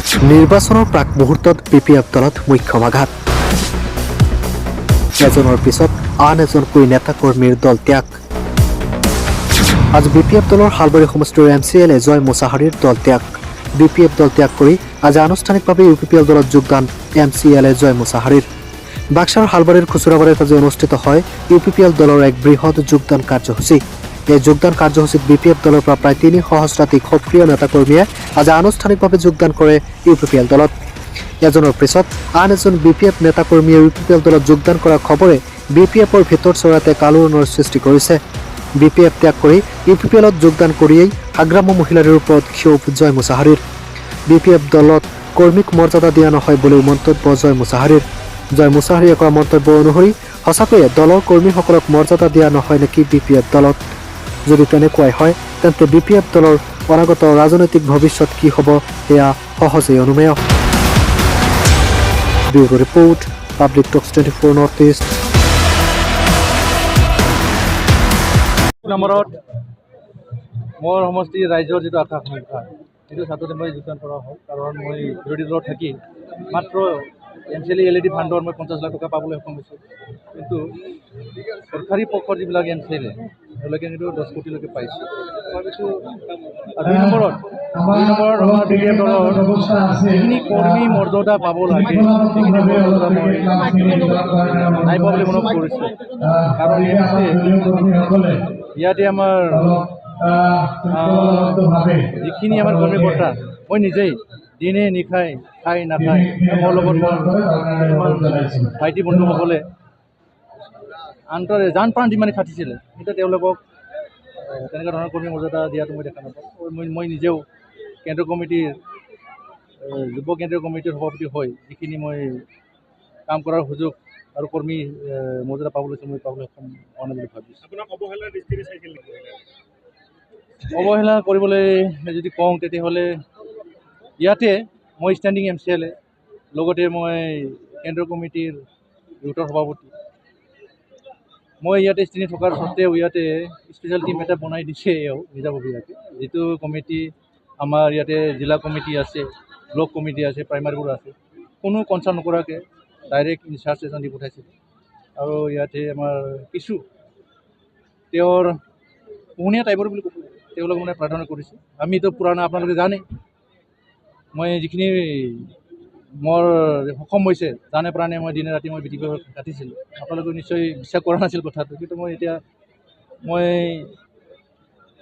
নিৰ্বাচনৰ প্ৰাক মুহূৰ্তত বিপিএফ দলত মুখ্য আঘাত এজনৰ পিছত আন এজনকৈ নেতাকৰ্মীৰ দল ত্যাগ আজি বিপিএফ দলৰ হালবাৰী সমষ্টিৰ MCLA জয় মুছাহাৰীৰ দল ত্যাগ বিপিএফ দল ত্যাগ কৰি আজি আনুষ্ঠানিকভাৱে ইউপিপিএল দলত যোগদান MCLA জয় মুছাহাৰীৰ বাক্সাৰ হালবাৰীৰ খুচুৰাবাৰীত আজি অনুষ্ঠিত হয় ইউপিপিএল দলৰ এক বৃহৎ যোগদান কাৰ্যসূচী এই যোগদান কাৰ্যসূচীত বিপিএফ দলৰ পৰা প্ৰায় ৩ সহস্ৰাধিক সক্ৰিয় নেতাকৰ্মীয়ে আজি আনুষ্ঠানিকভাৱে যোগদান কৰে ইউপিপিএল দলত এজনৰ পিছত আন এজন বিপিএফ নেতাকৰ্মীয়ে ইউপিপিএল দলত যোগদান কৰাৰ খবৰে বিপিএফৰ ভিতৰ চৰাতে কালুৰণৰ সৃষ্টি কৰিছে বিপিএফ ত্যাগ কৰি ইউপিপিএলত যোগদান কৰিয়েই আগ্ৰাম্য মহিলাৰ ওপৰত ক্ষোভ জয় মুছাহাৰীৰ বিপিএফ দলত কৰ্মীক মৰ্যাদা দিয়া নহয় বুলি মন্তব্য জয় মুছাহাৰীয়ে কৰা মন্তব্য অনুসৰি সঁচাকৈয়ে দলৰ কৰ্মীসকলক মৰ্যাদা দিয়া নহয় নেকি বিপিএফ দলত যদি তেনেকুৱাই হয় তেন্তে বিপিএফ দলৰ অনাগত ৰাজনৈতিক ভৱিষ্যত কি হ'ব সেয়া সহজেই অনুমেয় ব্যুৰো ৰিপৰ্ট পাব্লিক টক্স 24 নৰ্থ ইষ্ট নম্বৰত মোৰ সমষ্টি ৰাইজৰ যিটো আকাংক্ষা সেইটো ছাত্ৰতে মই যোগদান কৰা হ'ল কাৰণ মই বিৰোধী দলত থাকি মাত্ৰ MCLA LED ফাণ্ডৰ মই 50 লাখ টকা পাবলৈ সক্ষম হৈছোঁ কিন্তু চৰকাৰী পক্ষৰ যিবিলাক MCLA তেওঁলোকে কিন্তু 10 কোটিলৈকে পাইছে ভাবিছোঁ দুই নম্বৰত আমাৰ বিপিএফ দলৰ যিখিনি কৰ্মী মৰ্যাদা পাব লাগে সেইখিনি মৰ্যাদা মই নাই পোৱা বুলি মনত কৰিছোঁ কাৰণ ইয়াতে আমাৰ যিখিনি আমাৰ কৰ্মীকৰ্তা মই নিজেই দিনে নিশাই খাই নাখাই মোৰ লগত মোৰ ভাইটি বন্ধুসকলে আন্তৰে জান প্ৰাণ যিমানে খাটিছিলে কিন্তু তেওঁলোকক তেনেকুৱা ধৰণৰ কৰ্মী মৰ্যাদা দিয়াটো মই দেখা নাপাওঁ মই নিজেও কেন্দ্ৰীয় কমিটিৰ যুৱ কেন্দ্ৰীয় কমিটিৰ সভাপতি হৈ যিখিনি মই কাম কৰাৰ সুযোগ আৰু কৰ্মী মৰ্যাদা পাবলৈ মই পাবলৈ সক্ষম হোৱা নাই বুলি ভাবিছোঁ অৱহেলা কৰিবলৈ যদি কওঁ তেতিয়াহ'লে ইয়াতে মই ষ্টেণ্ডিং MCLA লগতে মই কেন্দ্ৰীয় কমিটিৰ যুটৰ সভাপতি মই ইয়াতে ষ্টেণ্ডি থকাৰ স্বত্তেও ইয়াতে স্পেচিয়েল টিম এটা বনাই দিছে এওঁ নিজাববীয়াকৈ যিটো কমিটি আমাৰ ইয়াতে জিলা কমিটি আছে ব্লক কমিটি আছে প্ৰাইমাৰীবোৰ আছে কোনো কনচাৰ্ণ নকৰাকৈ ডাইৰেক্ট ইনচাৰ্জ এজন দি পঠাইছিল আৰু ইয়াতে আমাৰ কিছু তেওঁৰ পোহনীয়া টাইপৰ বুলি ক'ব তেওঁলোক মানে প্ৰাৰ্থনা কৰিছোঁ আমিতো পুৰণা আপোনালোকে জানে মই যিখিনি মোৰ সক্ষম হৈছে জানে প্ৰাণে মই দিনে ৰাতি মই বিটিব কাটিছিলোঁ আপোনালোকে নিশ্চয় বিশ্বাস কৰা নাছিল কথাটো কিন্তু মই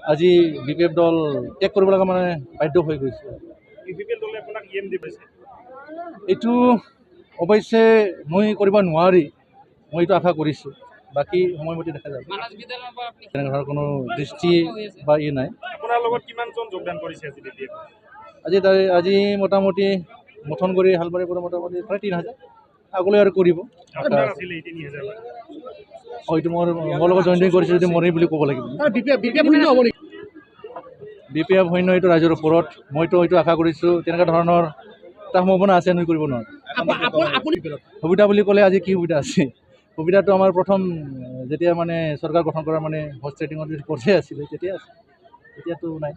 আজি বিপিএফ দল ত্যাগ কৰিব লগা মানে বাধ্য হৈ গৈছোঁ এইটো অৱশ্যে মই কৰিব নোৱাৰি মই এইটো আশা কৰিছোঁ বাকী সময়মতে দেখা যাব তেনে ধৰণৰ কোনো দৃষ্টি বা নাই আপোনাৰ লগত কিমানজন যোগদান কৰিছে আজি মোটামুটি গঠন কৰি হালবাৰীৰ পৰা মোটামুটি প্ৰায় 3000 আগলৈ আৰু কৰিব হয়তো মোৰ লগত জইন কৰিছে যদি মৰি বুলি ক'ব লাগিব বিপিএফ শূন্য এইটো ৰাইজৰ ওপৰত মইতো হয়তো আশা কৰিছোঁ তেনেকুৱা ধৰণৰ এটা সম্ভাৱনা আছে আমি কৰিব নোৱাৰোঁ সুবিধা বুলি ক'লে আজি কি সুবিধা আছে সুবিধাটো আমাৰ প্ৰথম যেতিয়া মানে চৰকাৰ গঠন কৰাৰ মানে হৰ্চ ট্ৰেডিঙৰ যদি পৰ্যায় আছিলে তেতিয়া আছে এতিয়াতো নাই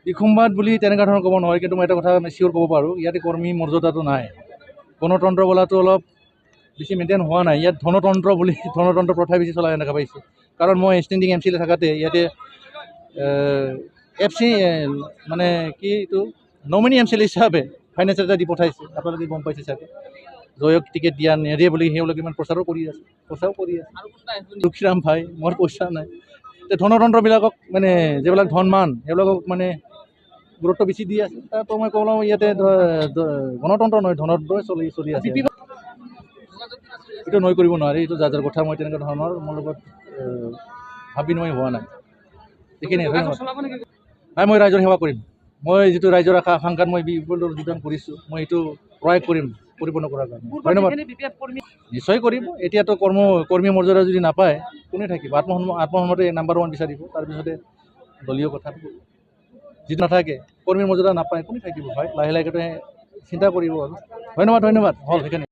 বিসংবাদ বুলি তেনেকুৱা ধৰণৰ ক'ব নোৱাৰি কিন্তু মই এটা কথা চিয়'ৰ ক'ব পাৰোঁ ইয়াতে কৰ্মী মৰ্যাদাটো নাই গণতন্ত্ৰ বোলাটো অলপ বেছি মেইনটেইন হোৱা নাই ইয়াত ধনতন্ত্ৰ প্ৰথা বেছি চলাই দেখা পাইছে কাৰণ মই ষ্টেণ্ডিং MCLA থাকাতে ইয়াতে মানে কি এইটো নমিনী MCLA হিচাপে ফাইনেন্সিয়েল এটা দি পঠাইছে আপোনালোকে গম পাইছে চাগে জয়ক টিকেট দিয়া নিদিয়ে বুলি তেওঁলোকে ইমান প্ৰচাৰো কৰি আছে দুখীৰাম ভাই মোৰ পইচা নাই ধনতন্ত্ৰবিলাকক মানে যিবিলাক ধনমান সেইবিলাকক মানে গুৰুত্ব বেছি দি আছে তাৰপৰা মই ক'লোঁ ইয়াতে গণতন্ত্ৰ নহয় ধনতন্ত্ৰই চলি আছে এইটো নৈ কৰিব নোৱাৰি এইটো যাৰ কথা মই তেনেকুৱা ধৰণৰ মোৰ লগত ভাবি মই হোৱা নাই এইখিনি নাই মই ৰাইজৰ সেৱা কৰিম মই যিটো ৰাইজৰ আকাংক্ষাত মই বিপিএফ দলত যোগদান কৰিছোঁ মই এইটো প্ৰয়াস কৰিম পৰিপূৰ্ণ কৰাৰ কাৰণে ধন্যবাদ নিশ্চয় কৰিব এতিয়াতো কৰ্মী মৰ্যাদা যদি নাপায় কোনে থাকিব আত্মসন্মতে নাম্বাৰ 1 বিচাৰিব তাৰপিছতে দলীয় কথাটো যিটো নাথাকে কৰ্মী মৰ্যাদা নাপায় কোনে থাকিব হয় লাহে লাহেকৈ চিন্তা কৰিব আৰু ধন্যবাদ হ'ল সেইখিনি